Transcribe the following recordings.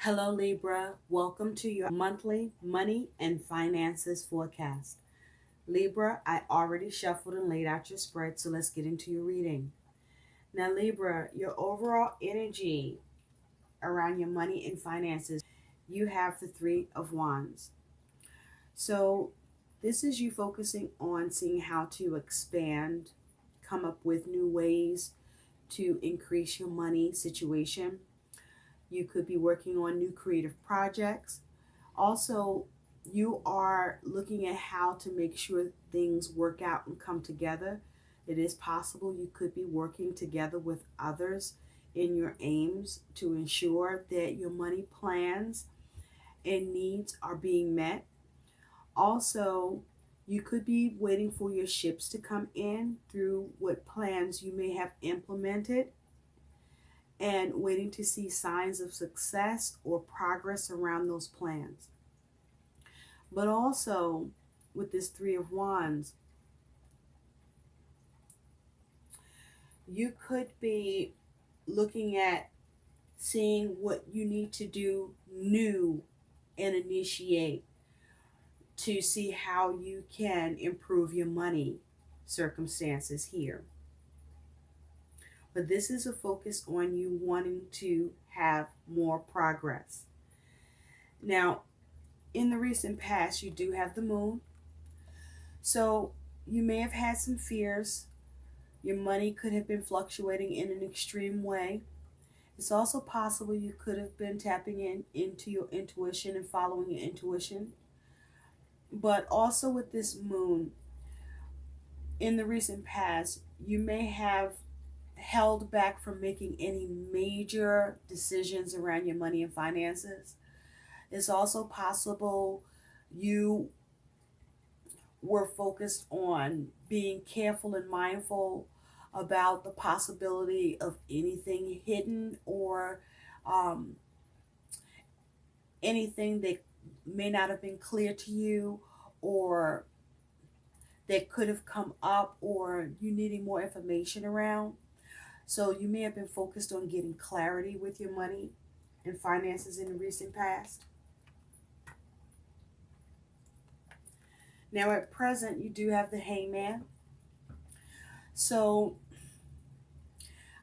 Hello, Libra. Welcome to your monthly money and finances forecast. Libra, I already shuffled and laid out your spread, so let's get into your reading. Now, Libra, your overall energy around your money and finances, you have the Three of Wands. So, this is you focusing on seeing how to expand, come up with new ways to increase your money situation. You could be working on new creative projects. Also, you are looking at how to make sure things work out and come together. It is possible you could be working together with others in your aims to ensure that your money plans and needs are being met. Also, you could be waiting for your ships to come in through what plans you may have implemented and waiting to see signs of success or progress around those plans. But also, with this Three of Wands, you could be looking at seeing what you need to do new and initiate to see how you can improve your money circumstances here. But this is a focus on you wanting to have more progress. Now, in the recent past, you do have the moon. So you may have had some fears. Your money could have been fluctuating in an extreme way. It's also possible you could have been tapping into your intuition and following your intuition. But also with this moon, in the recent past, you may have held back from making any major decisions around your money and finances. It's also possible you were focused on being careful and mindful about the possibility of anything hidden or anything that may not have been clear to you or that could have come up or you needing more information around. So you may have been focused on getting clarity with your money and finances in the recent past. Now at present, you do have the Hangman. So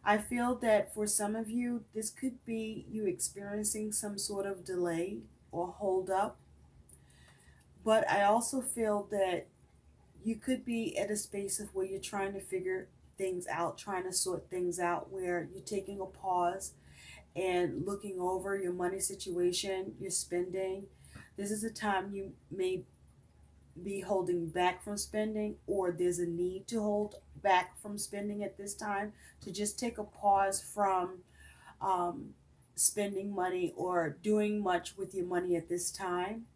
I feel that for some of you, this could be you experiencing some sort of delay or hold up. But I also feel that you could be at a space of where you're trying to figure things out, trying to sort things out, where you're taking a pause and looking over your money situation, your spending. This is a time you may be holding back from spending, or there's a need to hold back from spending at this time, to just take a pause from spending money or doing much with your money at this time.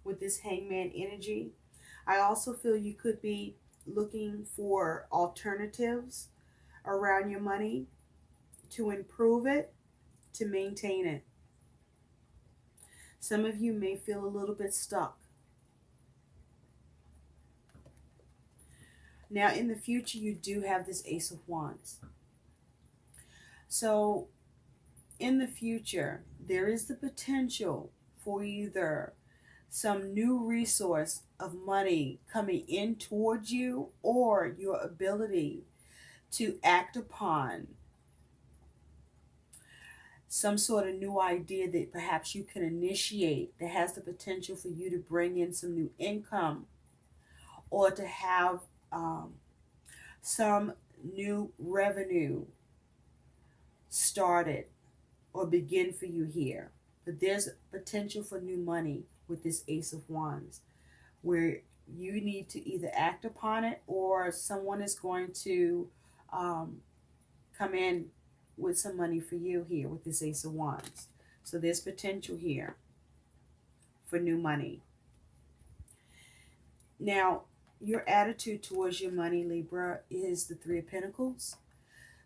With this Hangman energy, I also feel you could be looking for alternatives around your money to improve it, to maintain it. Some of you may feel a little bit stuck. Now, in the future, you do have this Ace of Wands. So, in the future, there is the potential for either some new resource of money coming in towards you or your ability to act upon some sort of new idea that perhaps you can initiate that has the potential for you to bring in some new income or to have some new revenue started or begin for you here. But there's potential for new money with this Ace of Wands, where you need to either act upon it or someone is going to come in with some money for you here with this Ace of Wands. So there's potential here for new money. Now, your attitude towards your money, Libra, is the Three of Pentacles.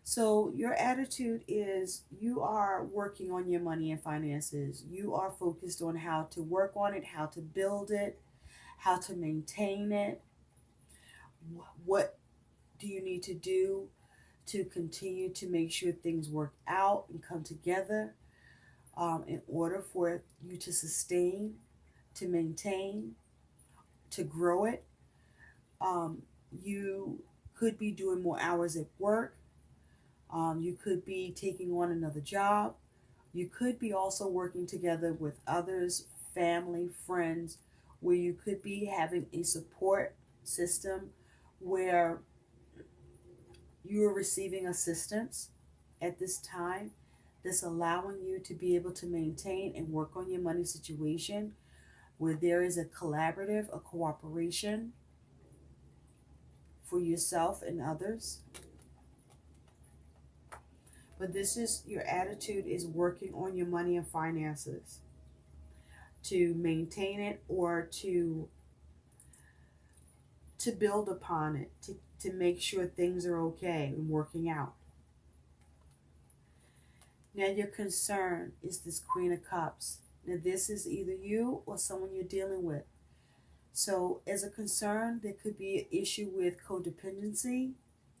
So your attitude is you are working on your money and finances. You are focused on how to work on it, how to build it, how to maintain it. What do you need to do to continue to make sure things work out and come together in order for you to sustain, to maintain, to grow it. You could be doing more hours at work. You could be taking on another job. You could be also working together with others, family, friends, where you could be having a support system where you are receiving assistance at this time that's allowing you to be able to maintain and work on your money situation, where there is a collaborative, a cooperation for yourself and others. But this is your attitude is working on your money and finances to maintain it or to build upon it, to make sure things are okay and working out. Now your concern is this Queen of Cups. Now this is either you or someone you're dealing with. So as a concern, there could be an issue with codependency,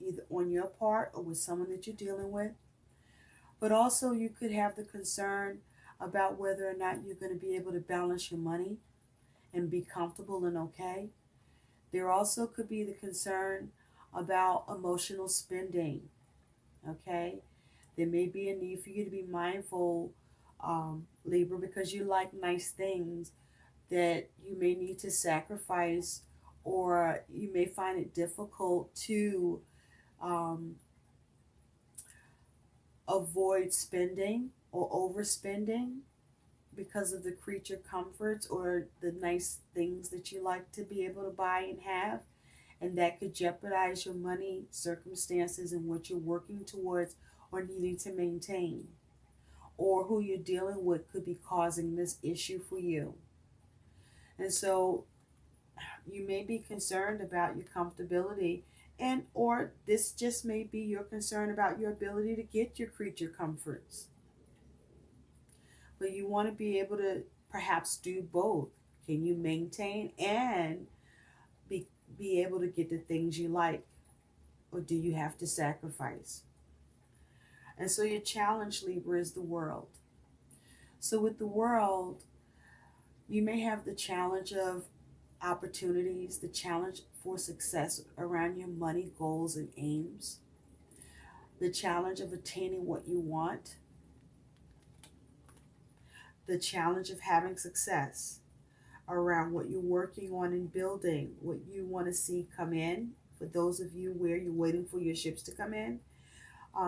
either on your part or with someone that you're dealing with. But also you could have the concern about whether or not you're going to be able to balance your money and be comfortable and okay. There also could be the concern about emotional spending, okay? There may be a need for you to be mindful, Libra, because you like nice things that you may need to sacrifice, or you may find it difficult to avoid spending or overspending because of the creature comforts or the nice things that you like to be able to buy and have. And that could jeopardize your money circumstances and what you're working towards or needing to maintain. Or who you're dealing with could be causing this issue for you. And so you may be concerned about your comfortability, and or this just may be your concern about your ability to get your creature comforts. But you want to be able to perhaps do both. Can you maintain and be able to get the things you like? Or do you have to sacrifice? And so your challenge, Libra, is the world. So with the world, you may have the challenge of opportunities, the challenge for success around your money goals and aims, the challenge of attaining what you want, the challenge of having success around what you're working on and building, what you want to see come in. For those of you where you're waiting for your ships to come in,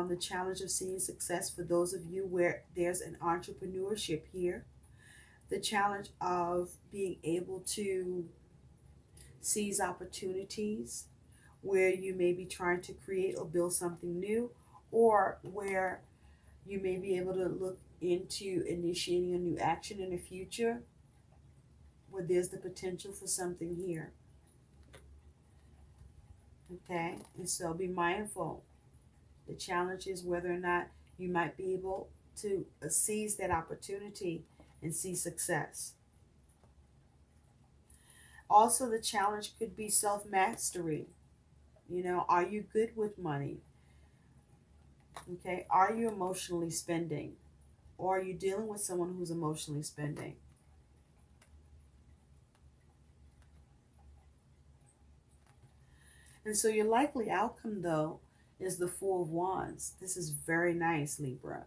the challenge of seeing success for those of you where there's an entrepreneurship here, the challenge of being able to seize opportunities where you may be trying to create or build something new, or where you may be able to look into initiating a new action in the future where there's the potential for something here. Okay, and so be mindful. The challenge is whether or not you might be able to seize that opportunity and see success. Also, the challenge could be self-mastery. You know, are you good with money? Okay, are you emotionally spending? Or are you dealing with someone who's emotionally spending? And so your likely outcome, though, is the Four of Wands. This is very nice, Libra.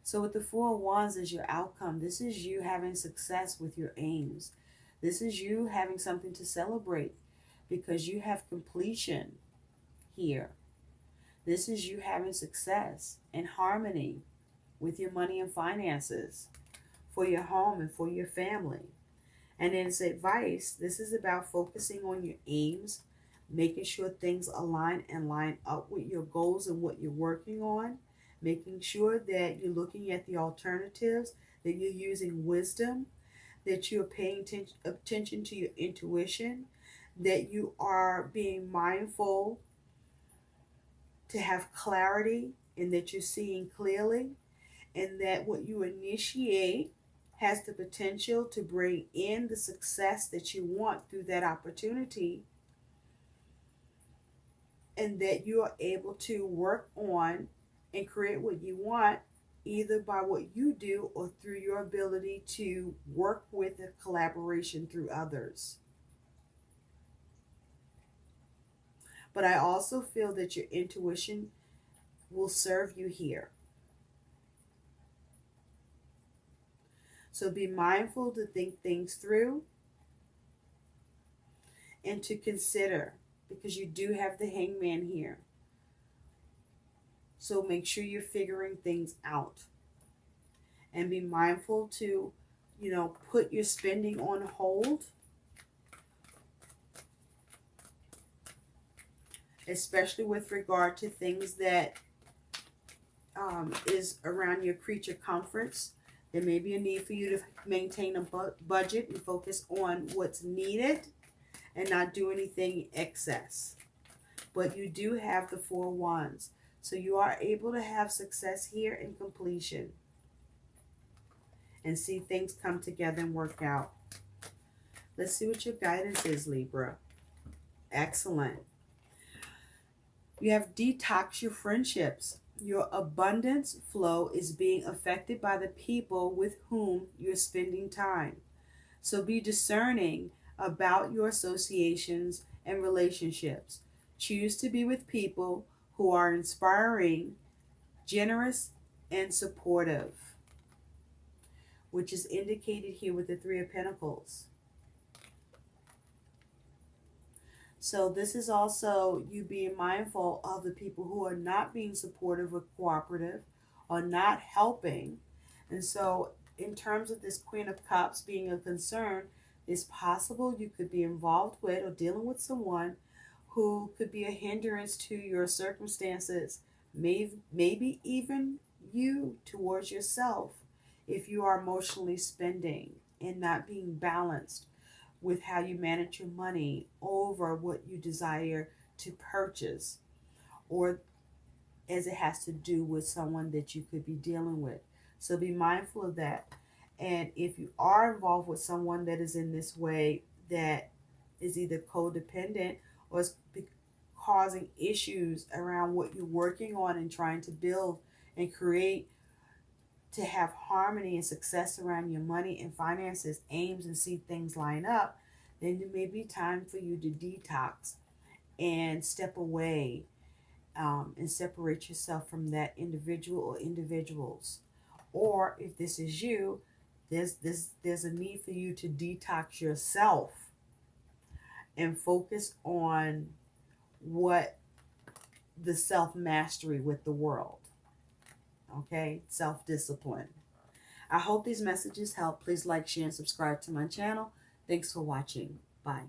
So with the Four of Wands as your outcome, this is you having success with your aims. This is you having something to celebrate because you have completion here. This is you having success and harmony with your money and finances for your home and for your family. And as advice, this is about focusing on your aims, making sure things align and line up with your goals and what you're working on, making sure that you're looking at the alternatives, that you're using wisdom, that you're paying attention to your intuition, that you are being mindful to have clarity and that you're seeing clearly, and that what you initiate has the potential to bring in the success that you want through that opportunity. and that you are able to work on and create what you want, either by what you do or through your ability to work with a collaboration through others. But I also feel that your intuition will serve you here. So be mindful to think things through and to consider, because you do have the hangman here. So make sure you're figuring things out. And be mindful to, put your spending on hold. Especially with regard to things that is around your creature comforts. There may be a need for you to maintain a budget and focus on what's needed and not do anything excess. But you do have the 4 wands. So you are able to have success here in completion and see things come together and work out. Let's see what your guidance is, Libra. Excellent. You have detox your friendships. Your abundance flow is being affected by the people with whom you're spending time. So be discerning about your associations and relationships. Choose to be with people who are inspiring, generous, and supportive, which is indicated here with the 3 of Pentacles. So this is also you being mindful of the people who are not being supportive or cooperative or not helping. And so in terms of this Queen of Cups being a concern, it's possible you could be involved with or dealing with someone who could be a hindrance to your circumstances, maybe even you towards yourself, if you are emotionally spending and not being balanced with how you manage your money over what you desire to purchase, or as it has to do with someone that you could be dealing with. So be mindful of that. And if you are involved with someone that is in this way, that is either codependent or is causing issues around what you're working on and trying to build and create to have harmony and success around your money and finances, aims and see things line up, then it may be time for you to detox and step away and separate yourself from that individual or individuals. Or if this is you, there's a need for you to detox yourself and focus on what the self-mastery with the world. Okay, self-discipline. I hope these messages help. Please like, share, and subscribe to my channel. Thanks for watching. Bye.